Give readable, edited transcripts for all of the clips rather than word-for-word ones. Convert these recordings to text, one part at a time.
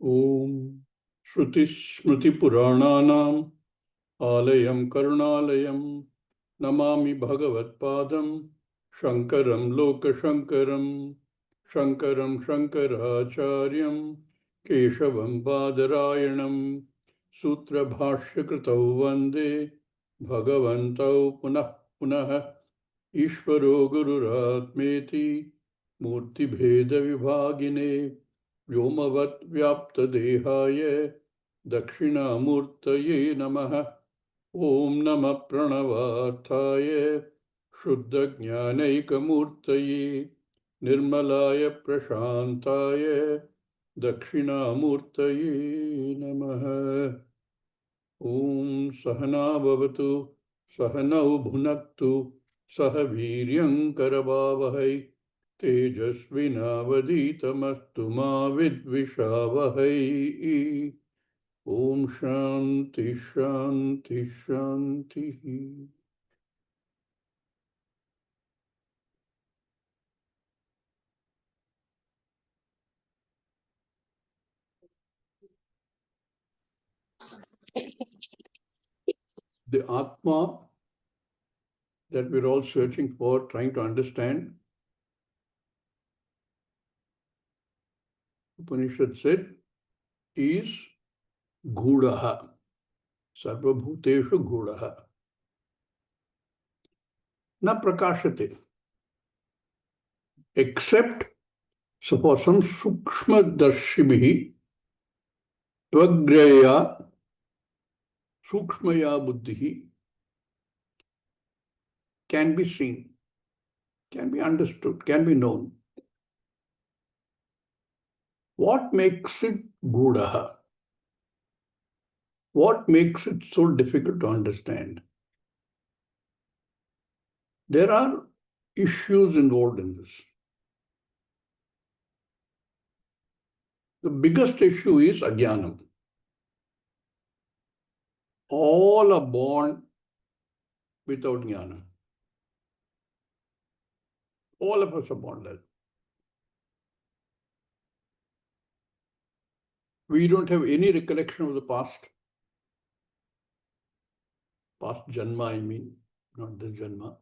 Om Shruti Smriti Purananam Alayam Karunalayam Namami Bhagavat Padam Shankaram Loka Shankaram Shankaram Shankaracharyam Keshavam Badarayanam Sutra Bhashya Kritau Vande Bhagavantau Punah Punah Ishvaro Gururatmeti Murti Bheda Vibhagine Vyomavat Vyapta Dehaya Dakshinamurtaye Namaha Om Nama Pranavarthaya Shuddha Jnanaikamurtaye Nirmalaya Prashantaya Dakshinamurtaye Namaha Om Sahana Bhavatu Sahanau Bhunaktu Sahaviryam Karavavahai Tejasvinavaditamastu ma vidvishavahai. Om Shanti Shanti Shanti. The Atma that we're all searching for, trying to understand, Upanishad said, is Gudaha. Sarvabhuteshu Gudaha. Na prakashate. Except so for some Sukshma Darshibhi, Tvagreya, Sukshmaya Buddhihi, can be seen, can be understood, can be known. What makes it Gudaha? What makes it so difficult to understand? There are issues involved in this. The biggest issue is ajnanam. All are born without jnana. All of us are born like that. We don't have any recollection of the past. Past janma, I mean, not this janma.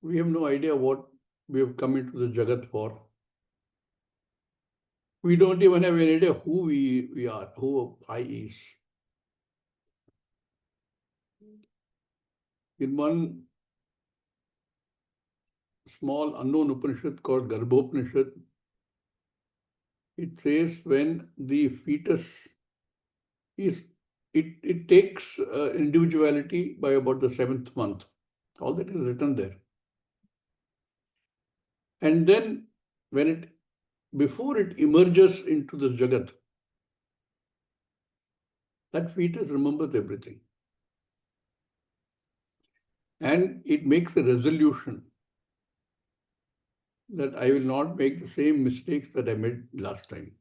We have no idea what we have come into the jagat for. We don't even have any idea who we are, who I is. In one small unknown Upanishad called Garbhopanishad, it says when the fetus is, it takes individuality by about the 7th month. All that is written there. And then before it emerges into this jagat, that fetus remembers everything. And it makes a resolution that I will not make the same mistakes that I made last time.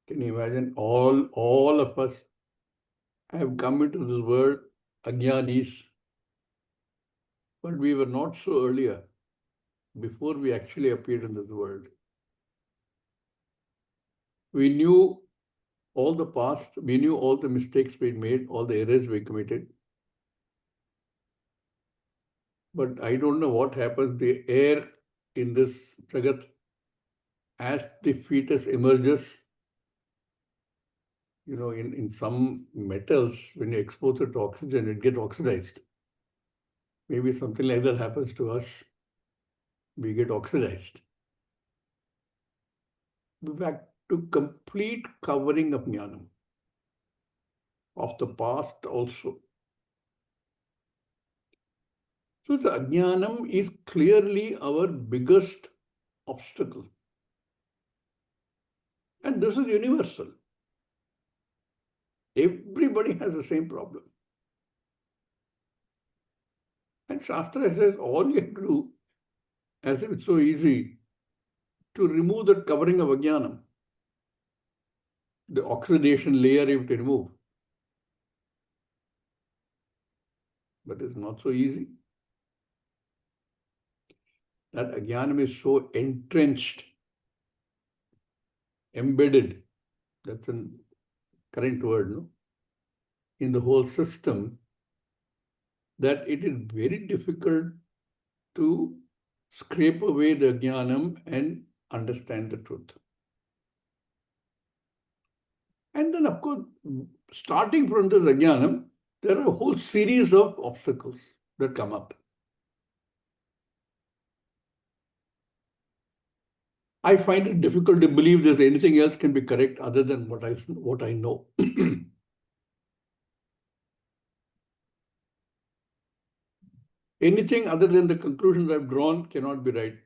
Can you imagine? All of us have come into this world ajnanis, but we were not so earlier, before we actually appeared in this world. We knew all the past, we knew all the mistakes we made, all the errors we committed. But I don't know what happens, the air in this jagat, as the fetus emerges, in some metals, when you expose it to oxygen, it gets oxidized. Maybe something like that happens to us. We get oxidized. We have to complete covering of jnanam, of the past also. So the ajnanam is clearly our biggest obstacle. And this is universal. Everybody has the same problem. And Shastra says all you have to do, as if it's so easy, to remove that covering of ajnanam. The oxidation layer you have to remove. But it's not so easy. That ajnanam is so entrenched embedded, that's a current word, no, in the whole system, that it is very difficult to scrape away the jnanam and understand the truth. And then, of course, starting from this ajnanam, there are a whole series of obstacles that come up. I find it difficult to believe that anything else can be correct other than what I know. Anything other than the conclusions I've drawn cannot be right.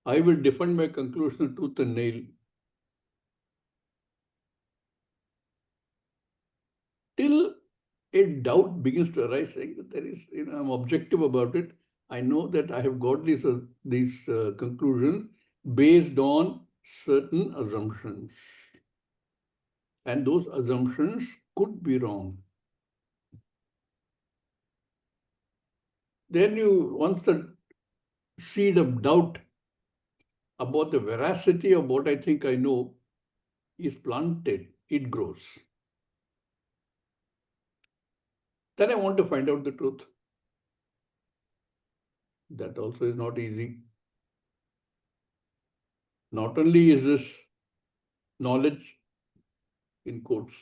I will defend my conclusion tooth and nail. Till a doubt begins to arise, saying that there is, I'm objective about it. I know that I have got these conclusions based on certain assumptions. And those assumptions could be wrong. Then once the seed of doubt about the veracity of what I think I know is planted, it grows. Then I want to find out the truth. That also is not easy. Not only is this knowledge, in quotes,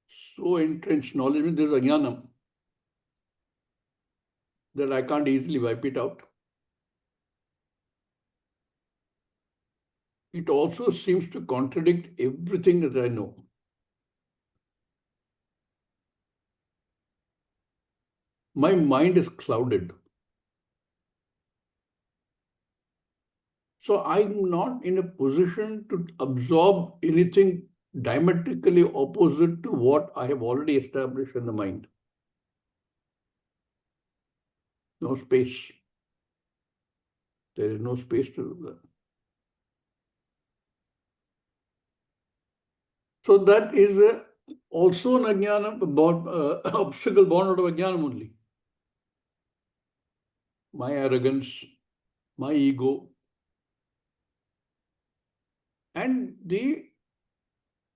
so entrenched knowledge, means this is ajnanam, that I can't easily wipe it out. It also seems to contradict everything that I know. My mind is clouded. So I'm not in a position to absorb anything diametrically opposite to what I have already established in the mind. No space. There is no space to do that. So that is also an ajnana, obstacle born out of ajnanam only. My arrogance, my ego, and the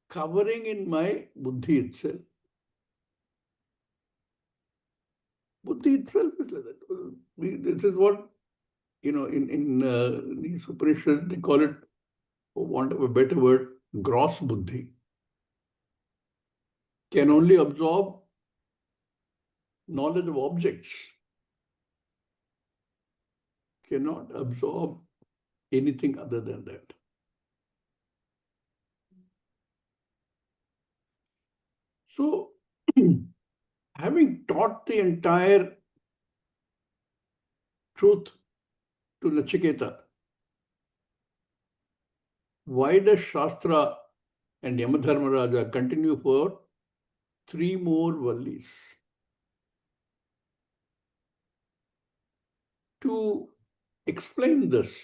covering in my buddhi itself. Buddhi itself is like that. This is what, in these Upanishads, they call it, for want of a better word, gross buddhi. Can only absorb knowledge of objects, cannot absorb anything other than that. So, having taught the entire truth to Nachiketa, why does Shastra and Yamadharmaraja continue for 3 more vallis? To explain this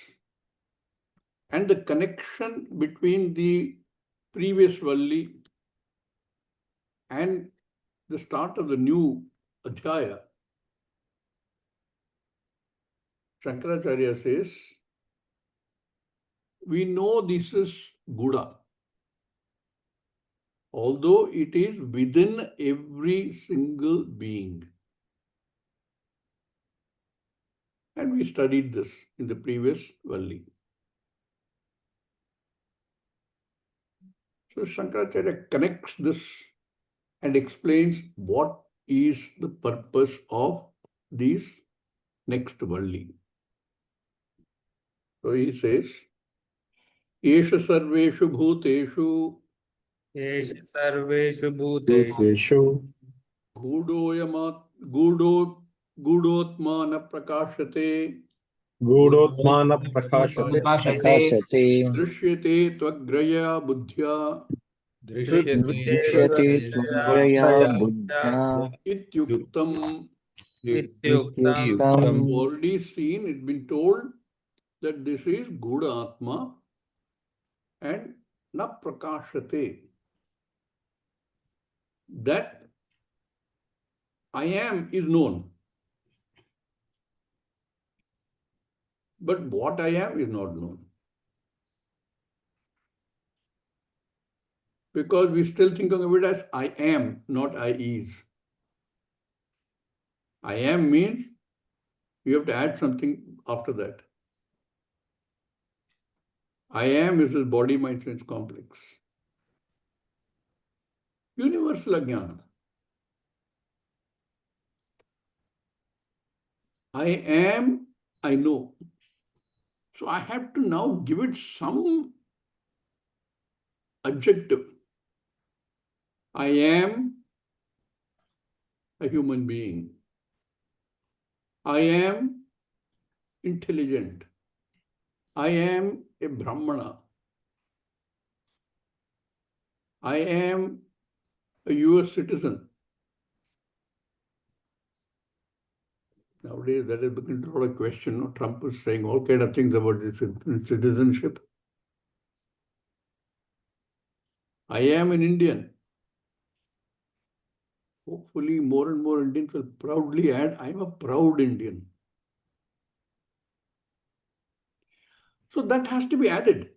and the connection between the previous valli and the start of the new adhyaya, Shankaracharya says, we know this is Guda, although it is within every single being. And we studied this in the previous valli. So Shankaracharya connects this and explains what is the purpose of these next valli. So he says, Esha sarveshu bhuteshu येष सर्वेषु भूतेषु गूढोत्मा न प्रकाशते गूढोत्मान प्रकाशते प्रकाशते दृश्यते त्वग्रया बुद्ध्या दृश्यते त्वया बुद्ध्या ityuktam. इत्युक्तम् Already seen, it's been told that this is Gudha Atma and na prakashate. That I am is known. But what I am is not known. because we still think of it as I am, not I is. I am means you have to add something after that. I am is a body, mind, sense complex. Universal ajnana. I am, I know. So I have to now give it some adjective. I am a human being. I am intelligent. I am a Brahmana. I am a US citizen. Nowadays, that has become a lot of question. Trump is saying all kind of things about this citizenship. I am an Indian. Hopefully, more and more Indians will proudly add, I am a proud Indian. So that has to be added.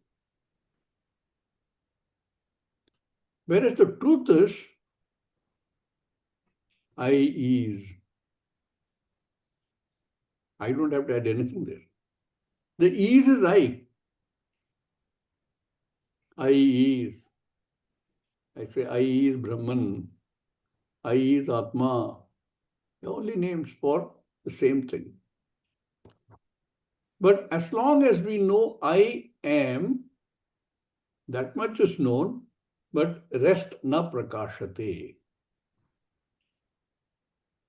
Whereas the truth is, I is. I don't have to add anything there. The is I. I is. I say I is Brahman. I is Atma. The only names for the same thing. But as long as we know I am, that much is known, but rest na prakashate.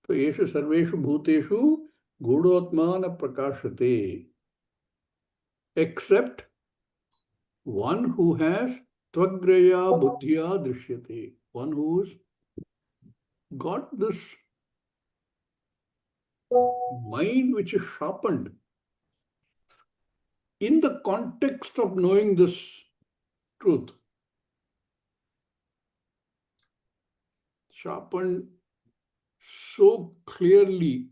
So yeshu sarveshu bhuteshu gudotma na prakashate. Except one who has tvagraya buddhya drishyate. One who's got this mind which is sharpened in the context of knowing this truth. Sharpened so clearly,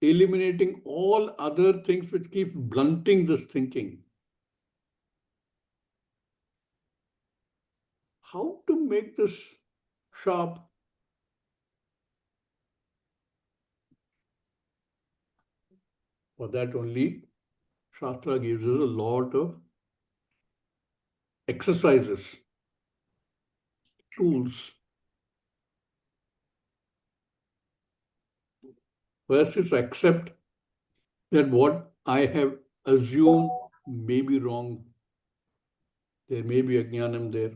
eliminating all other things which keep blunting this thinking. How to make this sharp? For that only, Shastra gives us a lot of exercises, tools. First is to accept that what I have assumed may be wrong. There may be ajnanam there.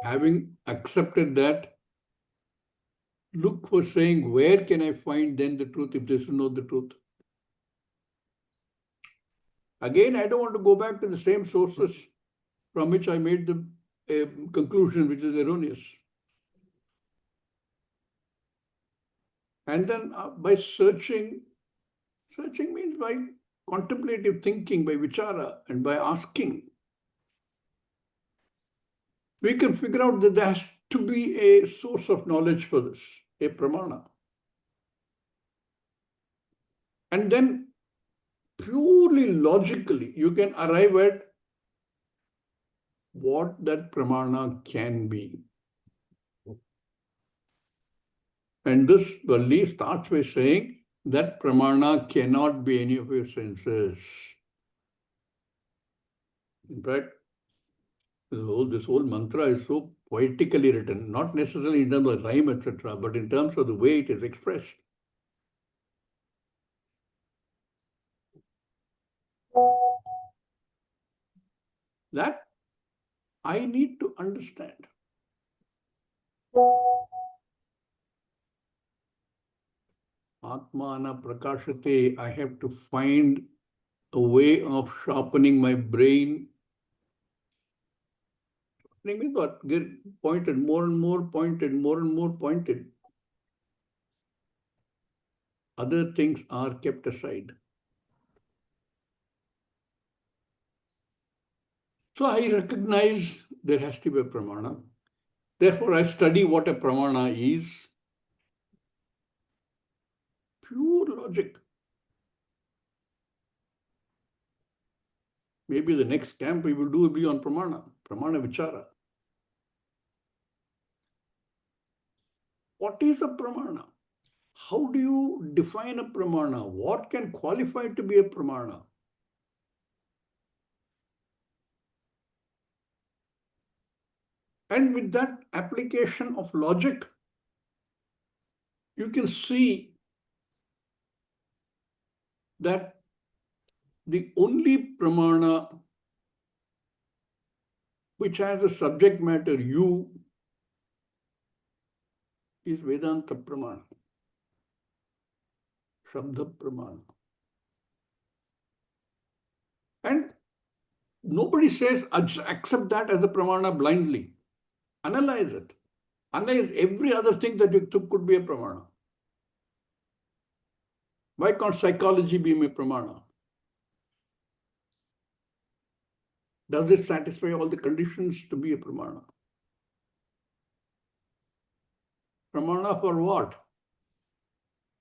Having accepted that, look for saying, where can I find then the truth if this is not the truth? Again, I don't want to go back to the same sources from which I made the conclusion which is erroneous. And then by searching means by contemplative thinking, by vichara, and by asking, we can figure out that there has to be a source of knowledge for this, a pramana. And then purely logically, you can arrive at what that pramana can be. And this Valli starts by saying that pramana cannot be any of your senses. In fact, this whole mantra is so poetically written, not necessarily in terms of rhyme, etc., but in terms of the way it is expressed. That I need to understand. Atmana prakashate, I have to find a way of sharpening my brain. Sharpening means what? Get pointed, more and more pointed, more and more pointed. Other things are kept aside. So I recognize there has to be a pramana. Therefore, I study what a pramana is. Pure logic. Maybe the next camp we will do will be on pramana vichara. What is a pramana? How do you define a pramana? What can qualify to be a pramana? And with that application of logic, you can see that the only pramana which has a subject matter you is Vedanta pramana, Shabda pramana. And nobody says accept that as a pramana blindly. Analyze it. Analyze every other thing that you took could be a pramana. Why can't psychology be a pramana? Does it satisfy all the conditions to be a pramana? Pramana for what?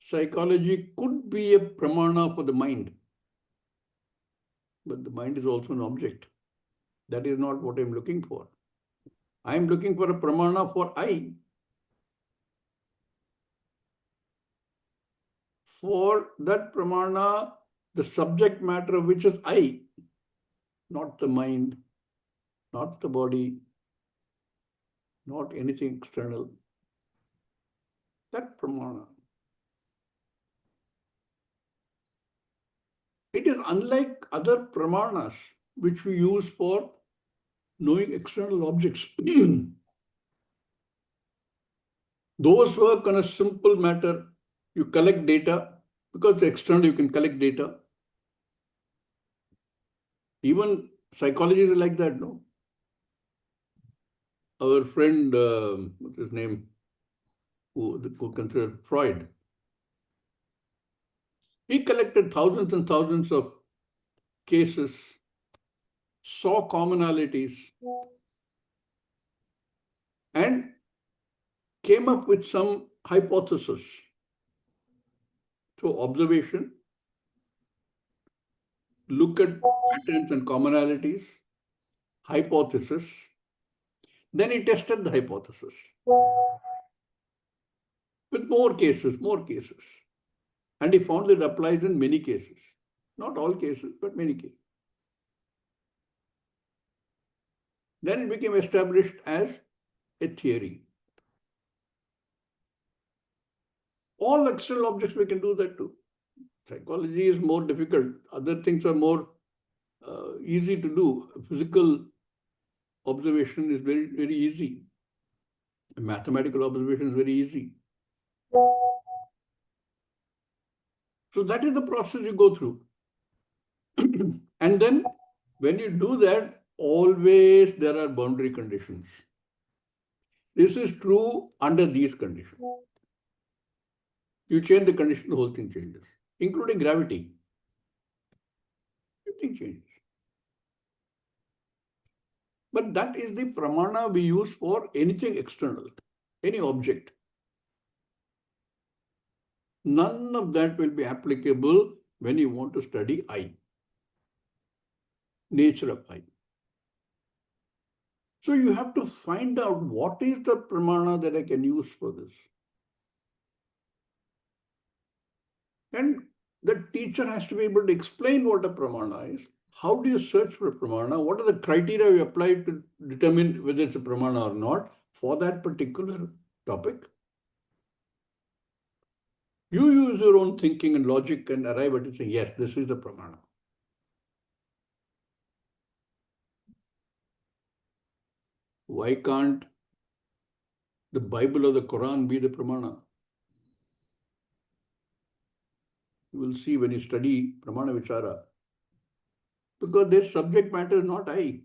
Psychology could be a pramana for the mind. But the mind is also an object. That is not what I'm looking for. I am looking for a pramana for I. For that pramana, the subject matter which is I, not the mind, not the body, not anything external. That pramana. It is unlike other pramanas which we use for knowing external objects. Those work on a simple matter. You collect data, because external you can collect data. Even psychology is like that, no? Our friend, what's his name, who considered Freud, he collected thousands and thousands of cases, saw commonalities, and came up with some hypothesis through observation, look at patterns and commonalities, hypothesis. Then he tested the hypothesis with more cases. And he found that it applies in many cases. Not all cases, but many cases. Then it became established as a theory. All external objects, we can do that too. Psychology is more difficult. Other things are more easy to do. Physical observation is very, very easy. Mathematical observation is very easy. So that is the process you go through. And then when you do that, always there are boundary conditions. This is true under these conditions. You change the condition, the whole thing changes, including gravity. Everything changes. But that is the pramana we use for anything external, any object. None of that will be applicable when you want to study I, nature of I. So you have to find out what is the pramana that I can use for this. And the teacher has to be able to explain what a pramana is. How do you search for a pramana? What are the criteria you apply to determine whether it's a pramana or not for that particular topic? You use your own thinking and logic and arrive at it saying, yes, this is the pramana. Why can't the Bible or the Quran be the pramana? You will see when you study pramana vichara. Because their subject matter is not I.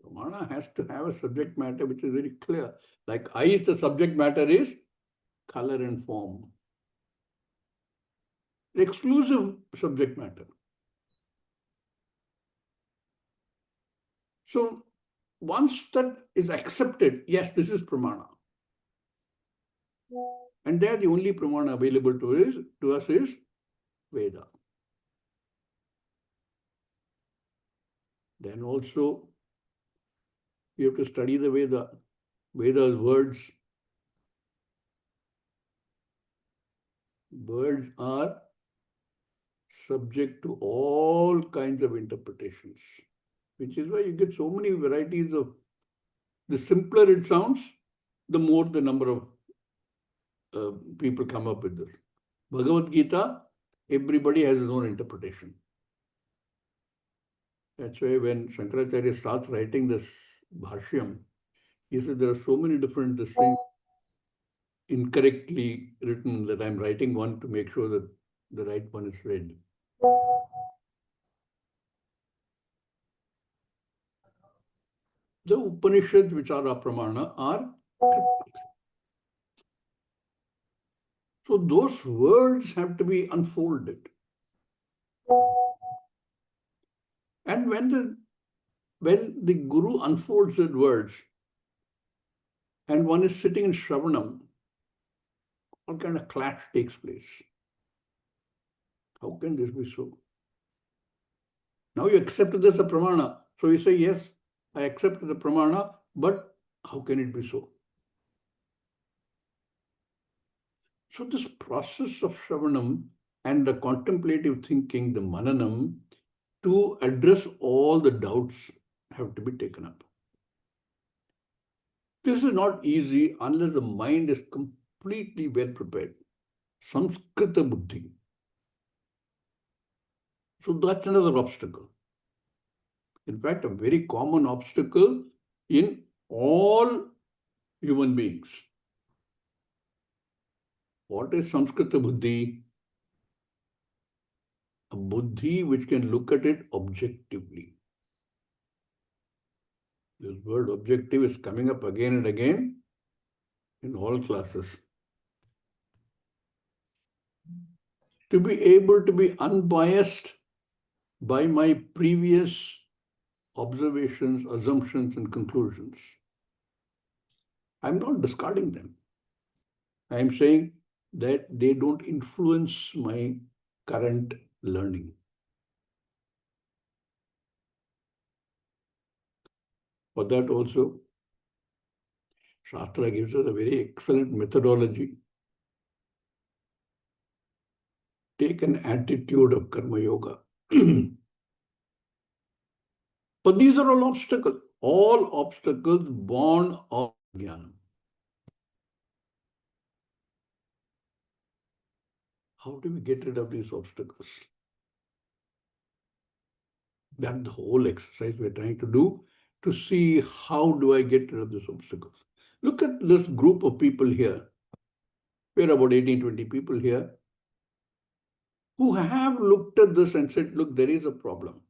Pramana has to have a subject matter which is very clear. Like I is the subject matter is color and form. Exclusive subject matter. So once that is accepted, yes, this is pramana. And there the only pramana available to us is Veda. Then also you have to study the Veda's words. Words are subject to all kinds of interpretations, which is why you get so many varieties of. The simpler it sounds, the more the number of people come up with this. Bhagavad Gita, everybody has his own interpretation. That's why when Shankaracharya starts writing this Bashyam, he said there are so many different things incorrectly written that I'm writing one to make sure that the right one is read. The Upanishads, which are apramana, are cryptic. So those words have to be unfolded. And when the Guru unfolds the words, and one is sitting in Shravanam, what kind of clash takes place? How can this be so? Now you accept this as a pramana. So you say, yes, I accept the pramana, but how can it be so? So this process of Shravanam and the contemplative thinking, the mananam, to address all the doubts have to be taken up. This is not easy unless the mind is completely well prepared. Samskrita buddhi. So that's another obstacle. In fact, a very common obstacle in all human beings. What is Samskrita buddhi? A buddhi which can look at it objectively. This word objective is coming up again and again in all classes. To be able to be unbiased by my previous observations, assumptions, and conclusions. I'm not discarding them. I'm saying that they don't influence my current learning. For that also, Shastra gives us a very excellent methodology. Take an attitude of Karma Yoga. But these are all obstacles. All obstacles born of Jnana. How do we get rid of these obstacles? That's the whole exercise we're trying to do, to see how do I get rid of these obstacles. Look at this group of people here. We're about 18, 20 people here who have looked at this and said, look, there is a problem.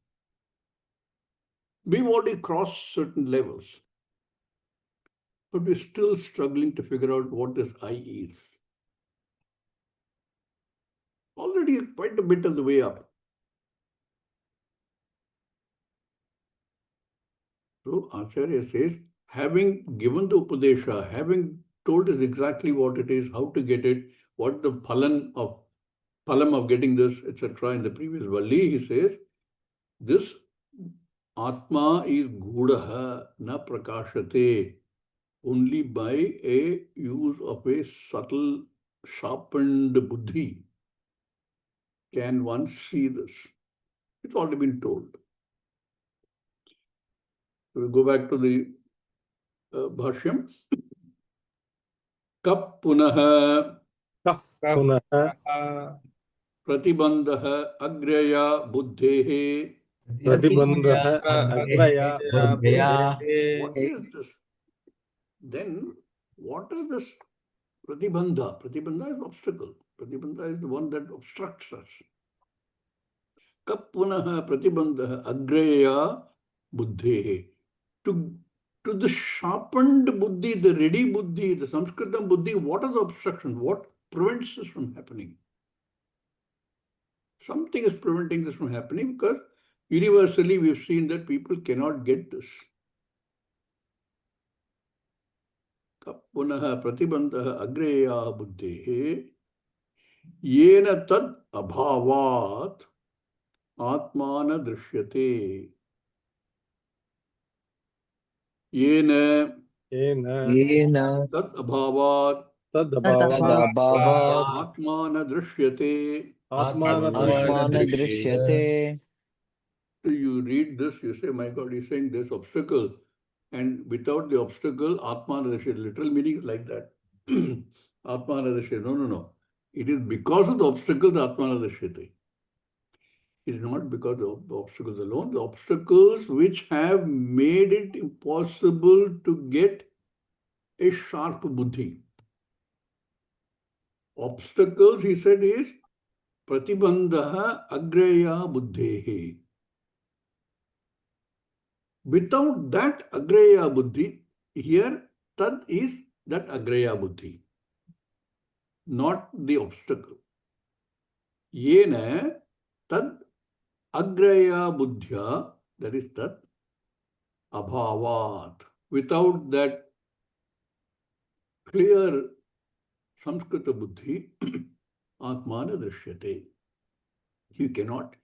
We've already crossed certain levels, but we're still struggling to figure out what this I is. Already quite a bit of the way up. So Acharya says, having given the Upadesha, having told us exactly what it is, how to get it, what the phalam of getting this, etc. in the previous Valli, he says, this Atma is gudaha na prakashate. Only by a use of a subtle, sharpened buddhi can one see this. It's already been told. So we go back to the Bhashyam. Kap punaha pratibandha agraya buddhehe. Pratibandha agraya buddhehe. What is this? Then, what is this pratibandha? Pratibandha is obstacle. Pratibandha is the one that obstructs us. Kap punaha pratibandha agraya buddhehe. To the sharpened buddhi, the ready buddhi, the Sanskritam buddhi, what are the obstructions? What prevents this from happening? Something is preventing this from happening because universally we've seen that people cannot get this. Punaha pratibandha agreya buddhehe yena tad abhavat atmana drishyate. Yena yen tat abhavat तदभावात् atmana drishyate. आत्मानदृश्यते. So you read this, you say, my God, he's saying this obstacle. And without the obstacle, Atmana Drishyate. Literal meaning is like that. Atmana Drishyate. No. It is because of the obstacle, the Atmana Drishyate. It is not because of the obstacles alone. The obstacles which have made it impossible to get a sharp buddhi. Obstacles, he said, is pratibandha agreya buddhehe. Without that agreya buddhi, here tad is that agreya buddhi, not the obstacle. Yena tad agreya buddhya, that is tad abhavat. Without that clear Samskrita buddhi, atmana drishyate. You cannot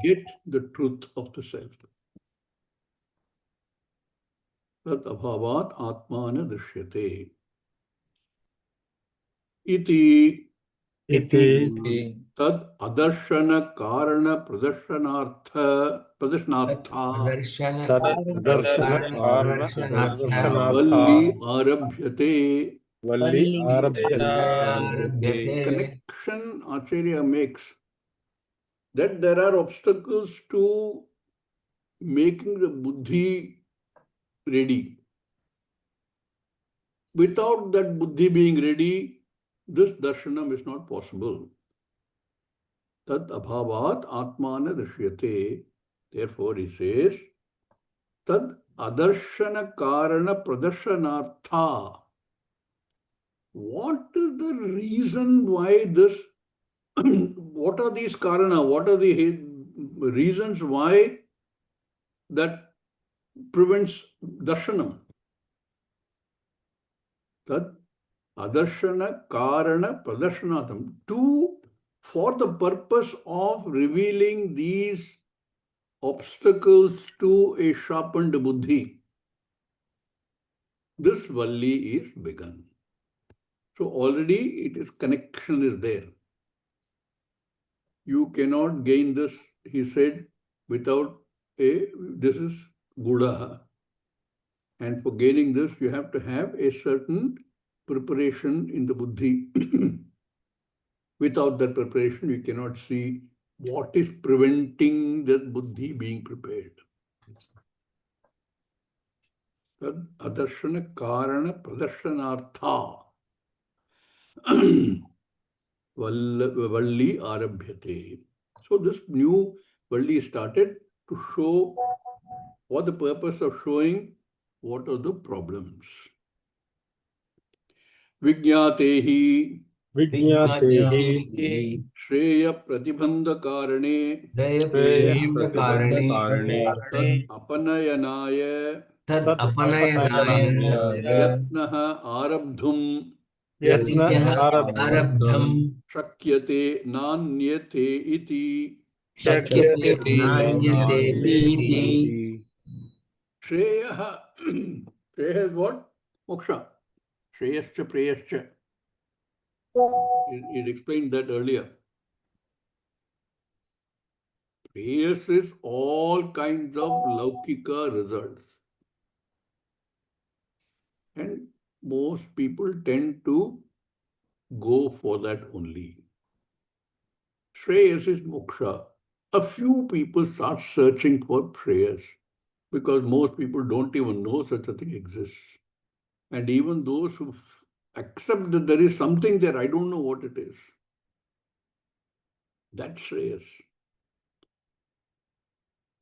get the truth of the self. Tat abhavat atmana drishyate. Iti इति तद अदर्शन कारण प्रदर्शनार्था तद्दर्शन कारण प्रदर्शनार्था वल्ली आरभ्यते. वल्ली आरभ्यते. Connection Acharya makes that there are obstacles to making the buddhi ready. Without that buddhi being ready, this darshanam is not possible. Tad abhavat atmana drishyate. Therefore, he says, tad adarshana karana pradarshanartha. What is the reason why this? What are these karana? What are the reasons why that prevents darshanam? Tad adarshana karana pradarshanartham. For the purpose of revealing these obstacles to a sharpened buddhi, this valli is begun. So already it is connection is there. You cannot gain this, he said, without this is Buddha. And for gaining this, you have to have a certain preparation in the buddhi. Without that preparation, you cannot see what is preventing that buddhi being prepared. Tad adarshana karana pradarsanartha valli arabhyate. So this new valli started to show for the purpose of showing what are the problems. Vijñatehi विज्ञाते हि श्रेय प्रतिबंध कारणे श्रेयः प्रतिबन्धकारणे तद अपनयनाय तदपनयनाय यत्नः आरब्धुम यत्न आरब्धुम् शक्यते नान्यते इति. शक्यते नान्यतेति. Shreya. Shreya is what? Moksha. Shreyascha preyascha. It explained that earlier. Preyas is all kinds of laukika results. And most people tend to go for that only. Shreyas is moksha. A few people start searching for prayers because most people don't even know such a thing exists. And even those who accept that there is something there, I don't know what it is. That's Shreyas.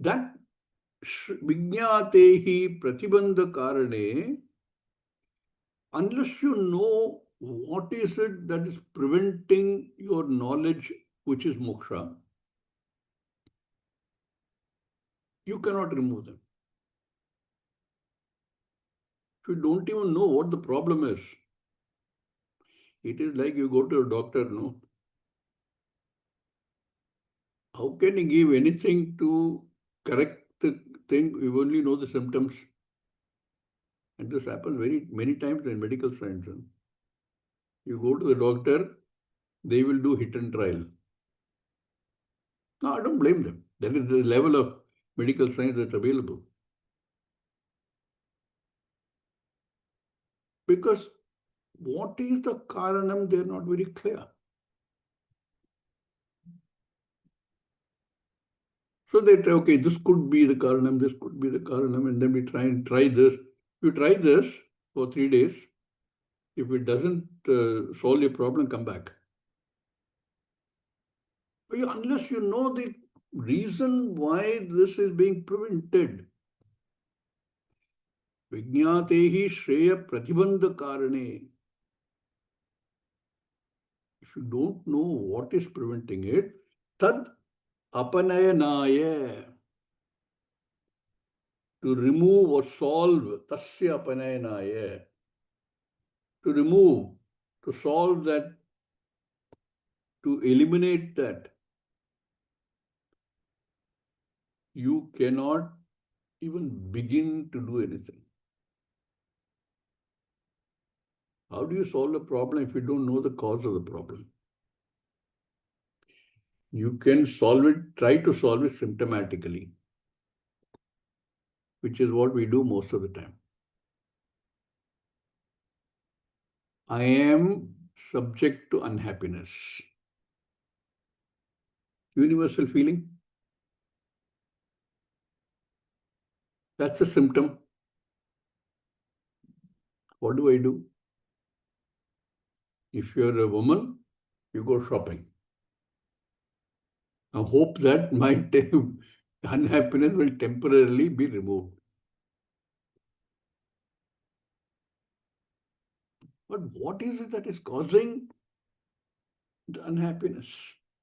That Vijñatehi Pratibandha Karane, unless you know what is it that is preventing your knowledge, which is moksha, you cannot remove them. If you don't even know what the problem is, it is like you go to a doctor, no? How can he give anything to correct the thing? You only know the symptoms. And this happens very many times in medical science. You go to the doctor, they will do hit and trial. No, I don't blame them. That is the level of medical science that's available. Because what is the karanam, they're not very clear. So they try, okay, this could be the karanam, this could be the karanam, and then we try this. You try this for 3 days. If it doesn't solve your problem, come back. Unless you know the reason why this is being prevented. Vijñātehi shreya pratibandha karane. If you don't know what is preventing it, tad apanayanaya. To remove or solve, tasya apanayanaya. To remove, to solve that, to eliminate that. You cannot even begin to do anything. How do you solve a problem if you don't know the cause of the problem? You can solve it, try to solve it symptomatically, which is what we do most of the time. I am subject to unhappiness. Universal feeling. That's a symptom. What do I do? If you're a woman, you go shopping. I hope that my unhappiness will temporarily be removed. But what is it that is causing the unhappiness?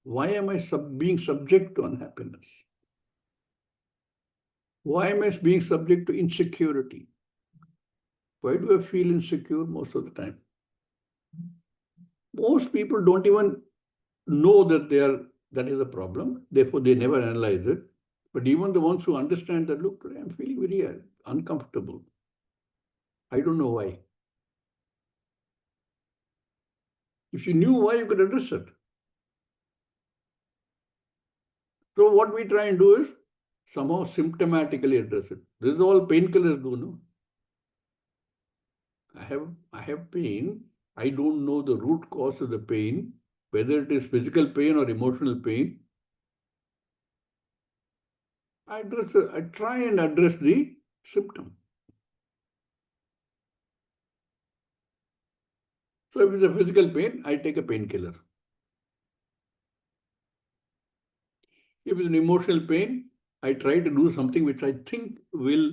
Why am I being subject to unhappiness? Why am I being subject to insecurity? Why do I feel insecure most of the time? Most people don't even know that that is a problem. Therefore, they never analyze it. But even the ones who understand that, look, today I'm feeling very uncomfortable. I don't know why. If you knew why, you could address it. So what we try and do is somehow symptomatically address it. This is all painkillers do, no? I have pain. I don't know the root cause of the pain, whether it is physical pain or emotional pain. I try and address the symptom. So if it's a physical pain, I take a painkiller. If it's an emotional pain, I try to do something which I think will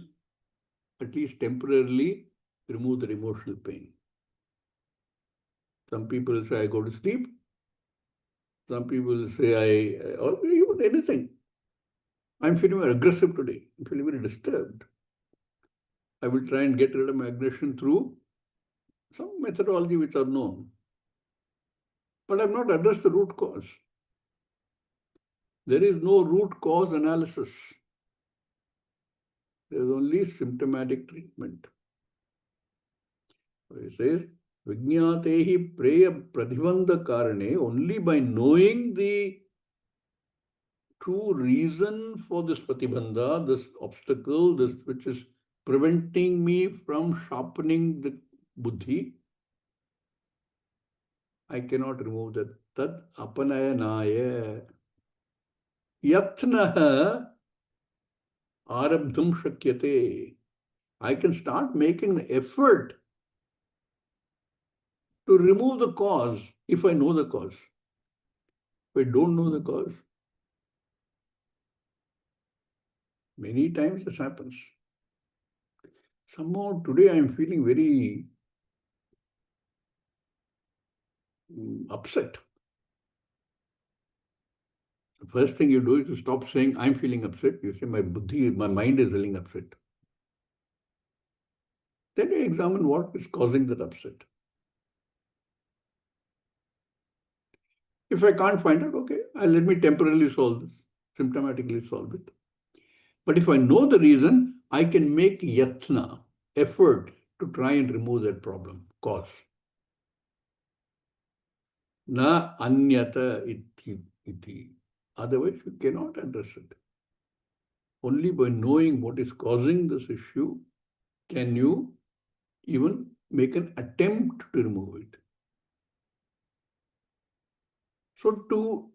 at least temporarily remove the emotional pain. Some people say I go to sleep. Some people say or even anything. I'm feeling very aggressive today. I'm feeling very disturbed. I will try and get rid of my aggression through some methodology which are known. But I've not addressed the root cause. There is no root cause analysis. There is only symptomatic treatment. So he says, Vijñātehi preya pratibandha karane, only by knowing the true reason for this pratibandha, this obstacle, this which is preventing me from sharpening the buddhi, I cannot remove that. Tad apanayanaya yatnaha arabdhum shakyate. I can start making the effort to remove the cause if I know the cause. If I don't know the cause, many times this happens. Somehow today I am feeling very upset. The first thing you do is to stop saying, I'm feeling upset. You say, my buddhi, my mind is feeling upset. Then you examine what is causing that upset. If I can't find out, okay, let me temporarily solve this, symptomatically solve it. But if I know the reason, I can make yatna, effort, to try and remove that problem, cause. Na anyata iti. Otherwise, you cannot address it. Only by knowing what is causing this issue can you even make an attempt to remove it. So to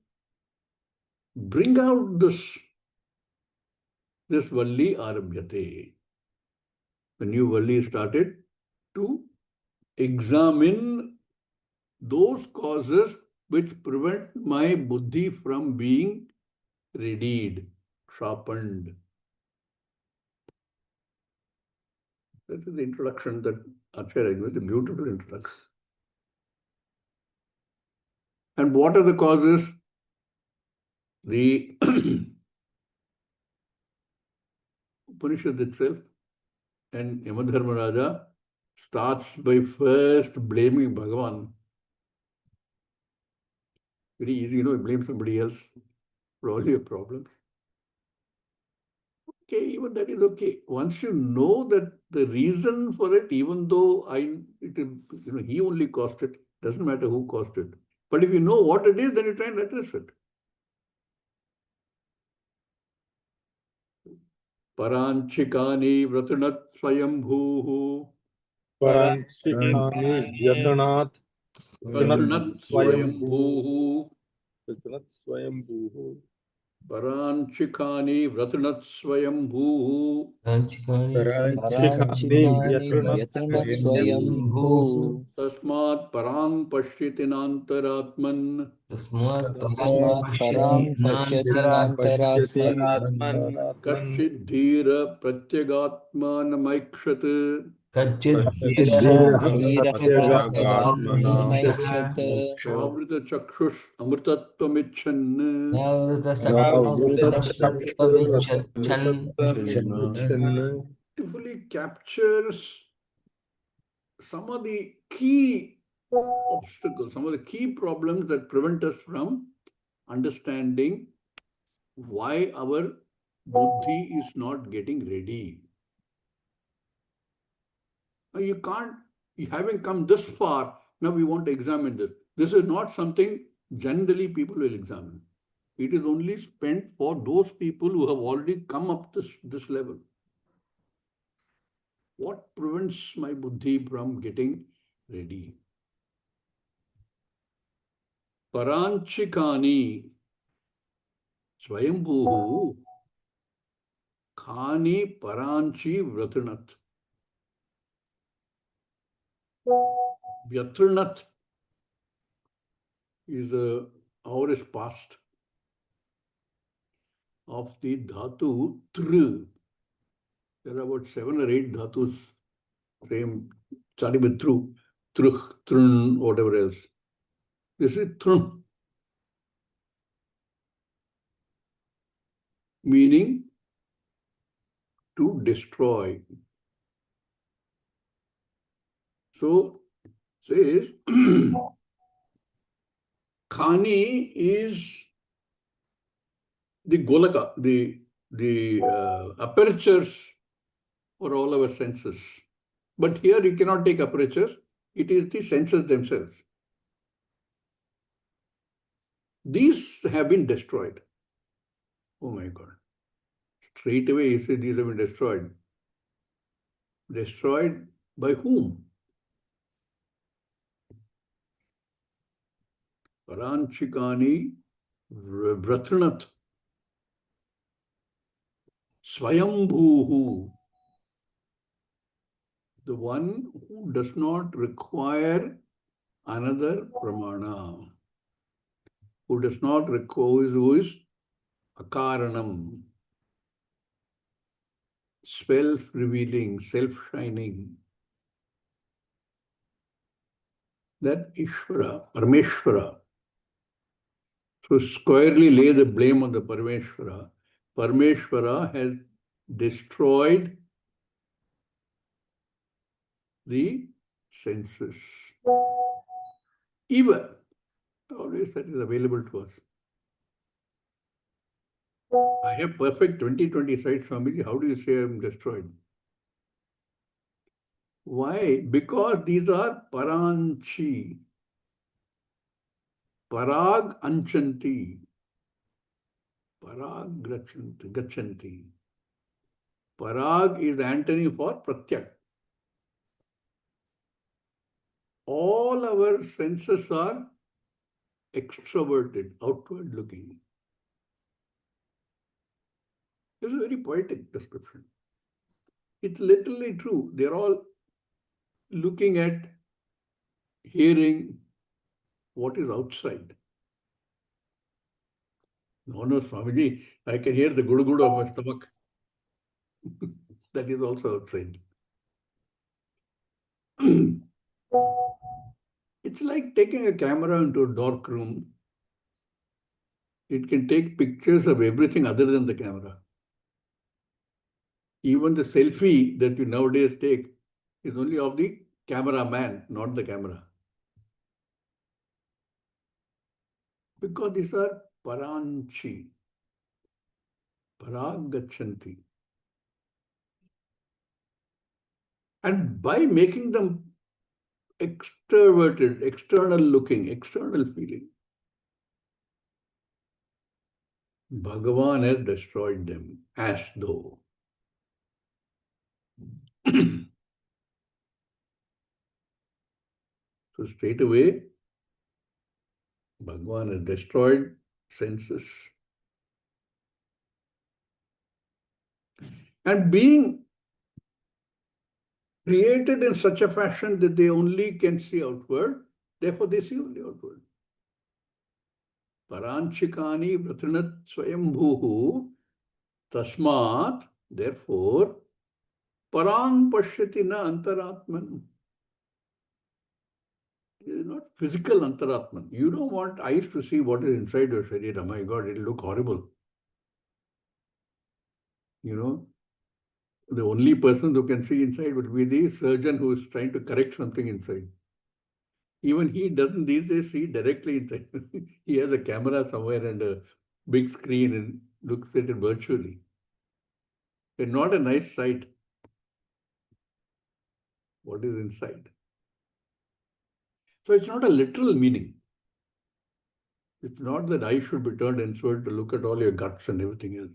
bring out this Valli Arabhyate, the new Valli started to examine those causes which prevent my buddhi from being readied, sharpened. That is the introduction that Acharya gave, the beautiful introduction. And what are the causes? The Upanishad itself and Yamadharmaraja starts by first blaming Bhagavan. Very easy, blame somebody else for all your problems. Okay, even that is okay. Once you know that the reason for it, even though he only caused it, doesn't matter who caused it. But if you know what it is, then you try and address it. Paranchikani vratanat swayambhuhu. Paranchikani Vyathanat Vratanat swayambhuhu. Swayambhuhu. Paranchikani vratanat swayambhuhu. Paranchikani Vyathanat Swayambhu. Tasmat parang pashyatinantaratman. Tasmat param pashyati nantaratman. Kashidhira pratyagatmanamaikshat. Dhira pratyagatmanamaikshata. Savrita chakshush amritatvamichan. Beautifully captures some of the key obstacles, some of the key problems that prevent us from understanding why our buddhi is not getting ready. Now you haven't come this far, now we want to examine this. This is not something generally people will examine. It is only spent for those people who have already come up this level. What prevents my buddhi from getting ready? Paranchikani Swayambhuhu Khani Paranchi Vratanat. Vyatranat is a hour past of the dhatu tr. There are about 7 or 8 dhatus, same, starting with tru, truh, trun, whatever else. This is trun, meaning to destroy. So, says, Khani is the golaka, the apertures for all our senses. But here you cannot take apertures. It is the senses themselves. These have been destroyed. Oh my God. Straight away he said these have been destroyed. Destroyed by whom? Paranchikani Vratranat Swayambhuhu. The one who does not require another pramana, who does not require, who is akaranam, self-revealing, self-shining. That Ishvara, Parameshvara. So squarely lay the blame on the Parameshvara. Parameshvara has destroyed the senses. Even, always that is available to us. I have perfect 20/20 sight, Swamiji. How do you say I am destroyed? Why? Because these are paranchi. Parag anchanti. Parag gachanti. Parag is the antony for pratyak. All our senses are extroverted, outward looking. This is a very poetic description. It's literally true. They're all looking at, hearing what is outside. No, Swamiji, I can hear the gudu of my stomach. That is also outside. It's like taking a camera into a dark room. It can take pictures of everything other than the camera. Even the selfie that you nowadays take is only of the cameraman, not the camera. Because these are paranchi, paragachanti. And by making them extroverted, external looking, external feeling, Bhagavan has destroyed them as though. So straight away, Bhagavan has destroyed senses. And being created in such a fashion that they only can see outward, therefore they see only outward. Paranchikani vratrinat swayambhuhu tasmat, therefore, parang pashyati na antaratman. It is not physical antaratman. You don't want eyes to see what is inside your sharira. My God, it will look horrible. You know, the only person who can see inside would be the surgeon who is trying to correct something inside. Even he doesn't these days see directly inside. He has a camera somewhere and a big screen and looks at it virtually. It's not a nice sight. What is inside? So it's not a literal meaning. It's not that I should be turned inward to look at all your guts and everything else.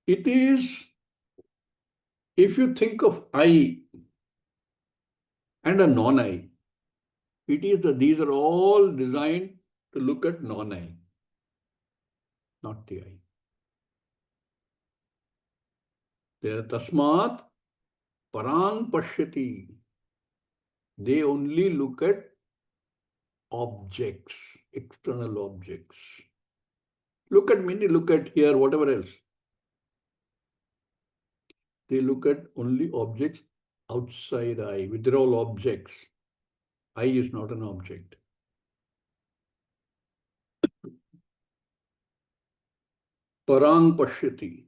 It is, if you think of I and a non-I, it is that these are all designed to look at non-I, not the I. They are tasmat parang pashyati. They only look at objects, external objects. Look at many, look at here, whatever else. They look at only objects outside I, which are all objects. I is not an object. Parang pashyati.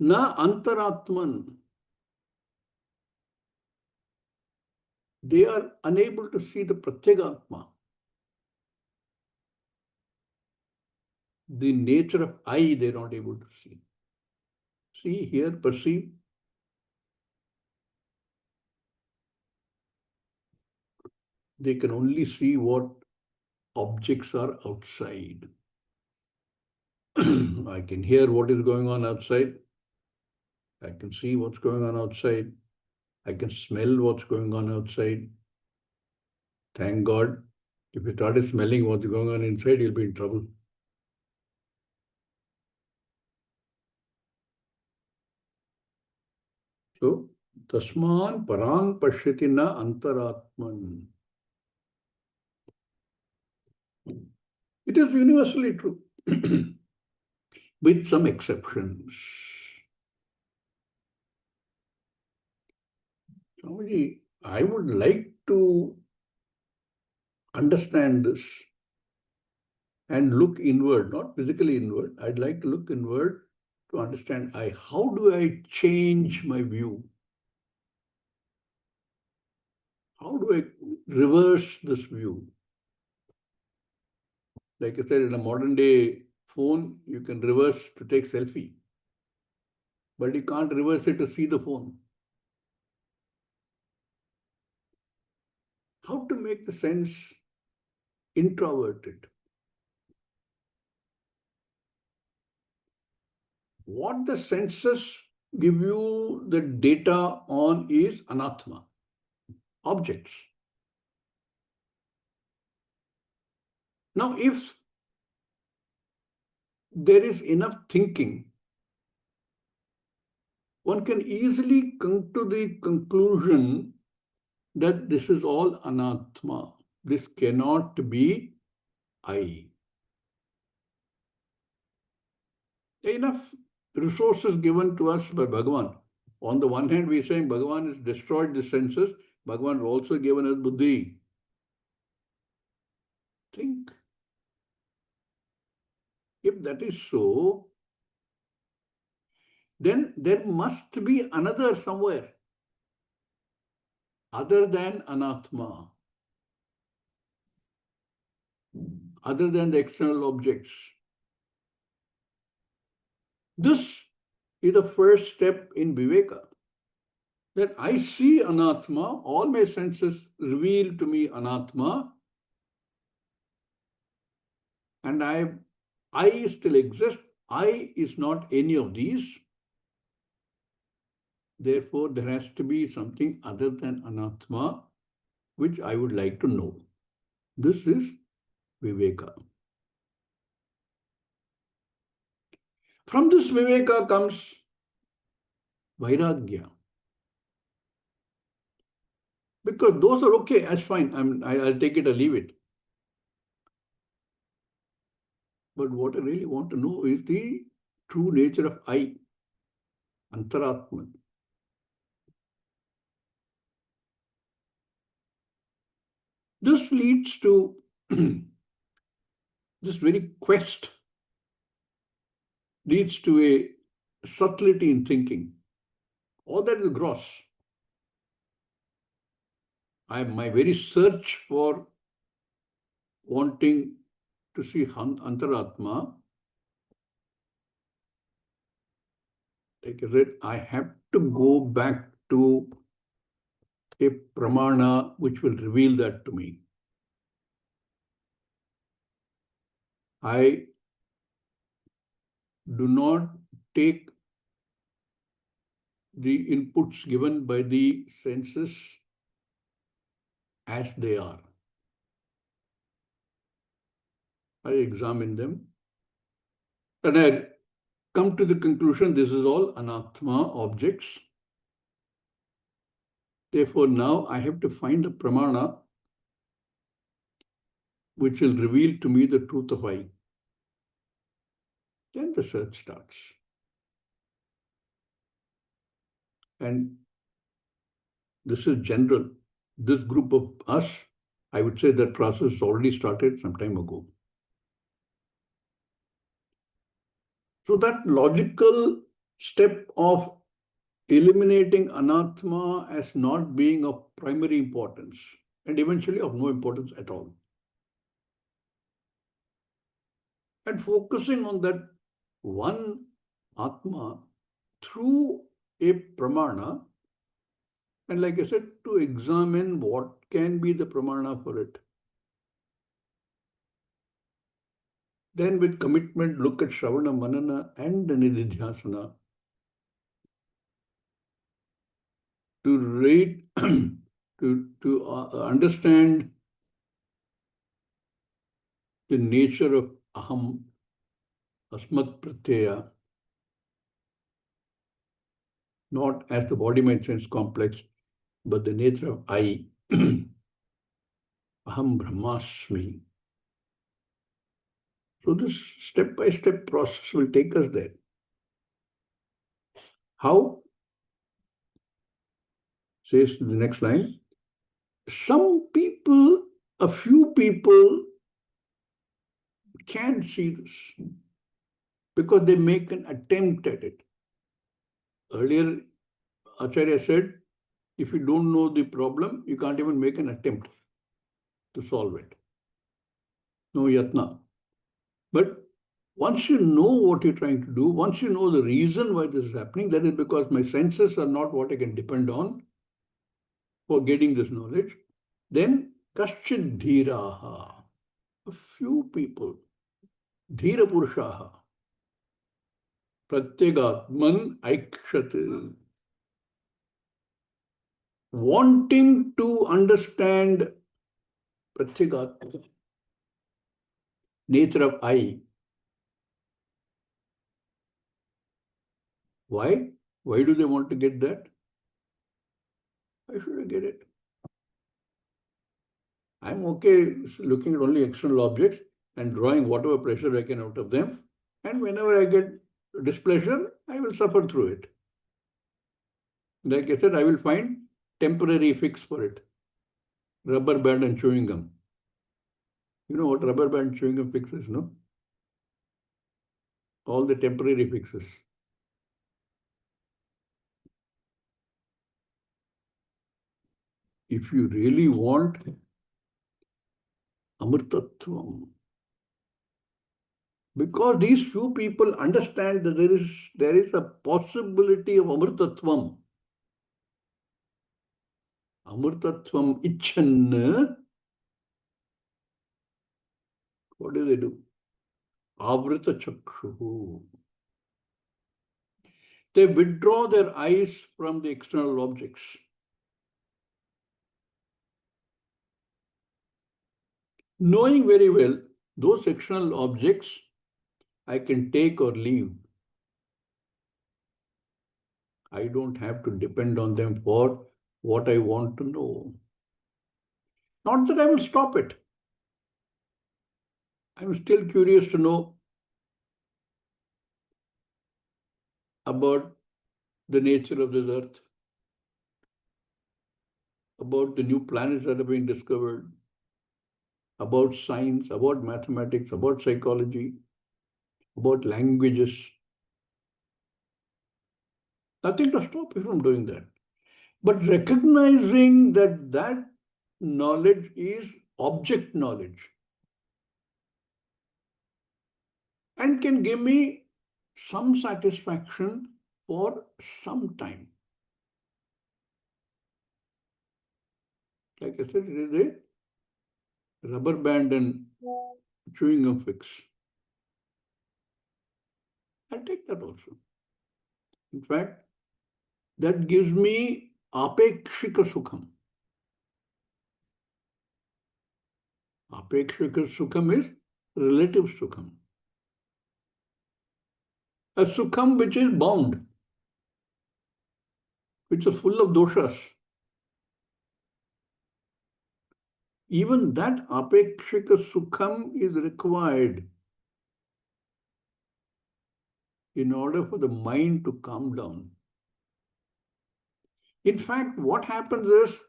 Na antaratman. They are unable to see the pratyagatma. The nature of I, they are not able to see. See, here, perceive. They can only see what objects are outside. I can hear what is going on outside. I can see what's going on outside. I can smell what's going on outside. Thank God. If you started smelling what's going on inside, you'll be in trouble. So, tasman parang pashyati na antaratman. It is universally true, with some exceptions. Swamiji, I would like to understand this and look inward, not physically inward. I'd like to look inward to understand how do I change my view? How do I reverse this view? Like I said, in a modern day phone, you can reverse to take selfie. but he can't reverse it to see the phone. How to make the sense introverted? What the senses give you the data on is anatma, objects. Now, if there is enough thinking, one can easily come to the conclusion that this is all anatma. This cannot be I. Enough resources given to us by Bhagavan. On the one hand, we are saying Bhagavan has destroyed the senses. Bhagavan has also given us buddhi. Think. If that is so, then there must be another somewhere other than anatma, other than the external objects. This is the first step in Viveka. That I see anatma, all my senses reveal to me anatma, and I still exist. I is not any of these. Therefore, there has to be something other than anatma, which I would like to know. This is Viveka. From this Viveka comes Vairagya. Because those are okay, that's fine. I'll take it or leave it. But what I really want to know is the true nature of I, Antaratman. This leads to this very quest, leads to a subtlety in thinking. All that is gross. My very search for wanting to see Antaratma, like I said, I have to go back to a pramana which will reveal that to me. I do not take the inputs given by the senses as they are. I examine them and I come to the conclusion this is all anatma objects. Therefore, now I have to find a pramana which will reveal to me the truth of I. Then the search starts. And this is general. This group of us, I would say that process already started some time ago. So that logical step of eliminating anatma as not being of primary importance and eventually of no importance at all. And focusing on that one atma through a pramana, and like I said, to examine what can be the pramana for it. Then with commitment, look at Shravana, Manana and Nididhyasana to read, to understand the nature of aham, asmat pratyaya, not as the body mind sense complex, but the nature of I, aham brahmasmi. So this step-by-step process will take us there. How? Says the next line. Some people, a few people can see this because they make an attempt at it. Earlier, Acharya said, if you don't know the problem, you can't even make an attempt to solve it. No yatna. But Once you know what you're trying to do, once you know the reason why this is happening, that is because my senses are not what I can depend on for getting this knowledge, then kaschid dhiraha, a few people, dhira purushaha, pratyagatman aikshat, wanting to understand pratyagatma, nature of I. Why? Why do they want to get that? Why should I get it? I'm okay looking at only external objects and drawing whatever pleasure I can out of them. And whenever I get displeasure, I will suffer through it. Like I said, I will find temporary fix for it. Rubber band and chewing gum. You know what rubber band chewing gum fixes, no? All the temporary fixes. If you really want amrtatvam, because these few people understand that there is a possibility of amrtatvam. Amrtatvam icchan, what do they do? Avrita chakshu. They withdraw their eyes from the external objects. Knowing very well those external objects I can take or leave. I don't have to depend on them for what I want to know. Not that I will stop it. I'm still curious to know about the nature of this earth, about the new planets that are being discovered, about science, about mathematics, about psychology, about languages. Nothing to stop me from doing that. But recognizing that that knowledge is object knowledge and can give me some satisfaction for some time. Like I said, it is a rubber band and chewing gum fix. I'll take that also. In fact, that gives me apekshika sukham. Apekshika sukham is relative sukham. A sukham which is bound, which is full of doshas. Even that apekshika sukham is required in order for the mind to calm down. In fact, what happens is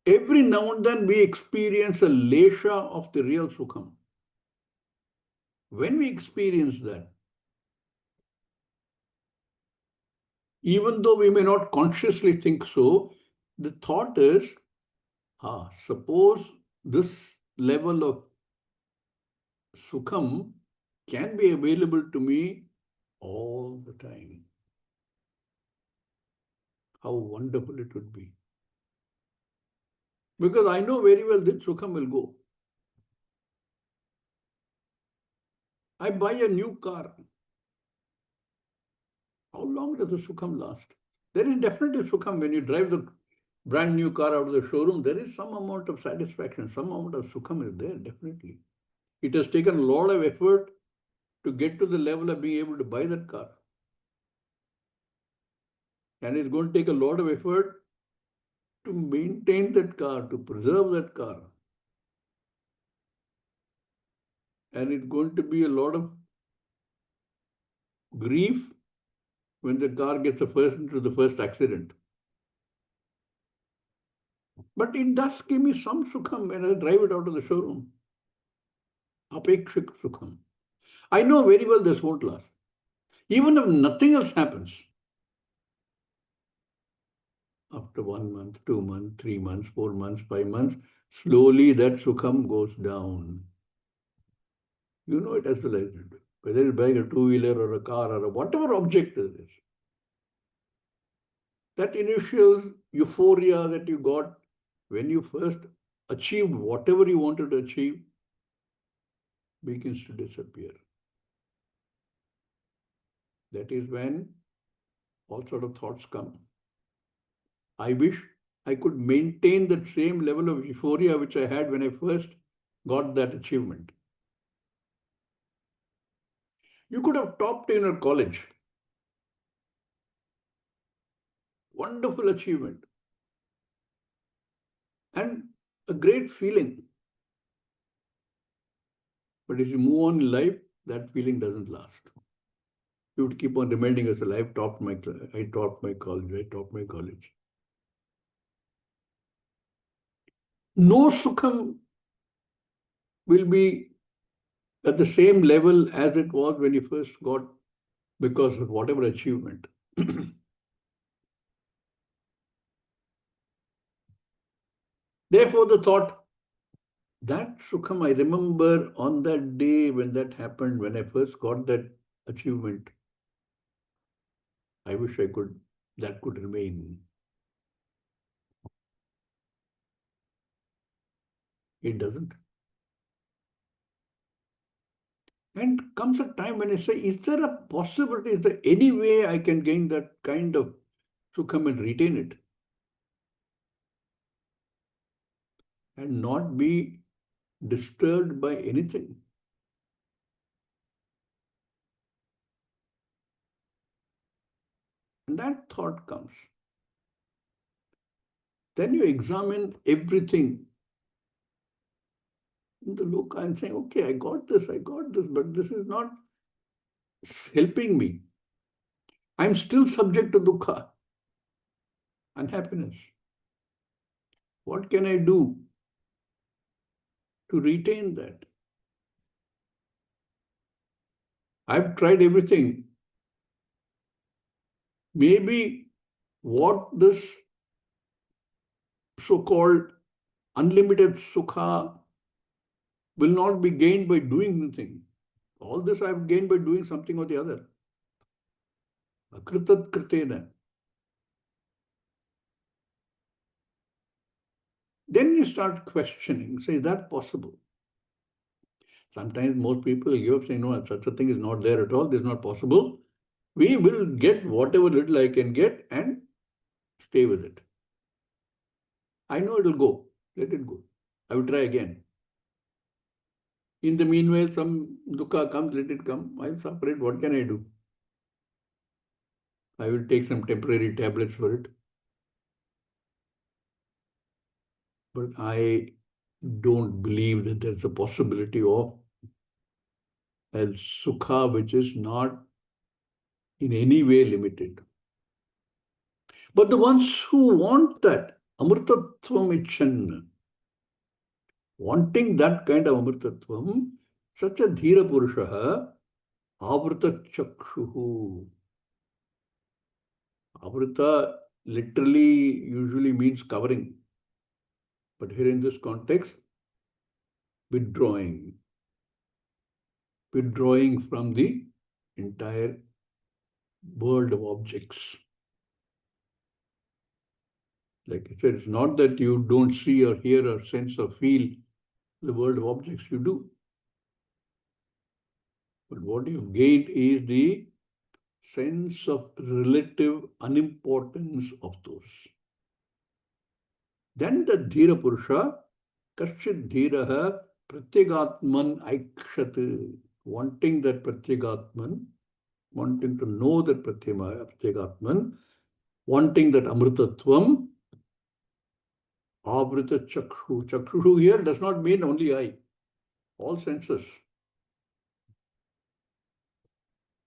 every now and then we experience a lesha of the real sukham. When we experience that, even though we may not consciously think so, the thought is, suppose this level of sukham can be available to me all the time. How wonderful it would be. Because I know very well that sukham will go. I buy a new car. How long does the sukham last? There is definitely sukham when you drive the brand new car out of the showroom. There is some amount of satisfaction, some amount of sukham is there, definitely. It has taken a lot of effort to get to the level of being able to buy that car. And it's going to take a lot of effort to maintain that car, to preserve that car. And it's going to be a lot of grief when the car gets into the first accident. But it does give me some sukham when I drive it out of the showroom. Apekshik sukham. I know very well this won't last. Even if nothing else happens, after 1 month, 2 months, 3 months, 4 months, 5 months, slowly that sukham goes down. You know it as well as you do. Whether it's buying a two-wheeler or a car or whatever object it is. That initial euphoria that you got when you first achieved whatever you wanted to achieve begins to disappear. That is when all sort of thoughts come. I wish I could maintain that same level of euphoria which I had when I first got that achievement. You could have topped in your college. Wonderful achievement. And a great feeling. But as you move on in life, that feeling doesn't last. You would keep on reminding yourself, I topped my college, I topped my college. No sukham will be at the same level as it was when you first got because of whatever achievement. Therefore, the thought, that sukham, I remember on that day when that happened, when I first got that achievement, I wish that could remain. It doesn't. And comes a time when I say, is there a possibility, is there any way I can gain that kind of sukham and retain it? And not be disturbed by anything. And that thought comes. Then you examine everything. In the look, I'm saying, okay, I got this, but this is not helping me. I'm still subject to dukkha, unhappiness. What can I do to retain that? I've tried everything. Maybe what this so-called unlimited sukha will not be gained by doing nothing. All this I've gained by doing something or the other. Akritat kritena. Then you start questioning, say, is that possible? Sometimes most people give up saying, no, such a thing is not there at all, this is not possible. We will get whatever little I can get and stay with it. I know it will go, let it go. I will try again. In the meanwhile, some dukkha comes, let it come. I'll suffer it, what can I do? I will take some temporary tablets for it. But I don't believe that there's a possibility of a sukha which is not in any way limited. But the ones who want that, amrtatvam icchan, wanting that kind of amrtatvam, such a dhira purusha, avrita chakshuhu. Avrita literally usually means covering. But here in this context, withdrawing from the entire world of objects. Like I said, it's not that you don't see or hear or sense or feel the world of objects, you do. But what you've gained is the sense of relative unimportance of those. Then the dhira purusha, kashchit dhiraha pratyagatman aikshat, wanting that pratyagatman, wanting to know that pratyagatman, wanting that amritatvam, avrita chakshu. Chakshu here does not mean only eye. All senses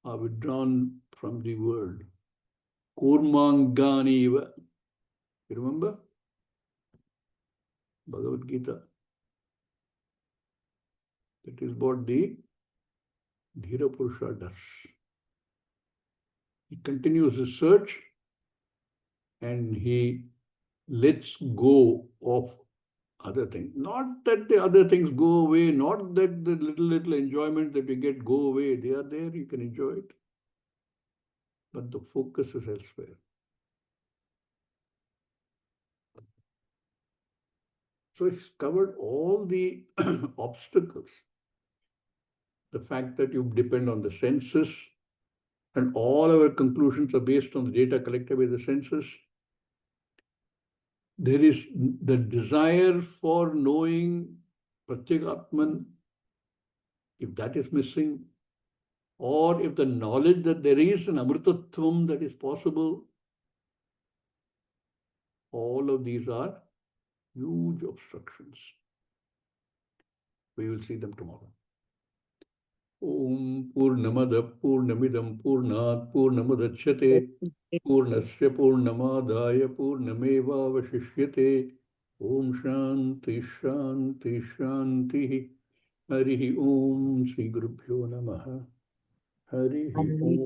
are withdrawn from the world. Kurmanganiva. You remember? Bhagavad Gita. That is what the Dhira Purusha does. He continues his search and he lets go of other things. Not that the other things go away, not that the little enjoyment that you get go away. They are there, you can enjoy it. But the focus is elsewhere. So it's covered all the obstacles. The fact that you depend on the senses, and all our conclusions are based on the data collected by the senses. There is the desire for knowing Pratyekatman, if that is missing, or if the knowledge that there is an Amritattvam that is possible, all of these are huge obstructions. We will see them tomorrow. Om Purnamada Purnamidam Purnat Purnamudachyate Purnasya Purnamadaya Purnameva Vashishyate Om Shanti Shanti Shanti Harihi Om Sri Gurubhyo Namaha Harihi Om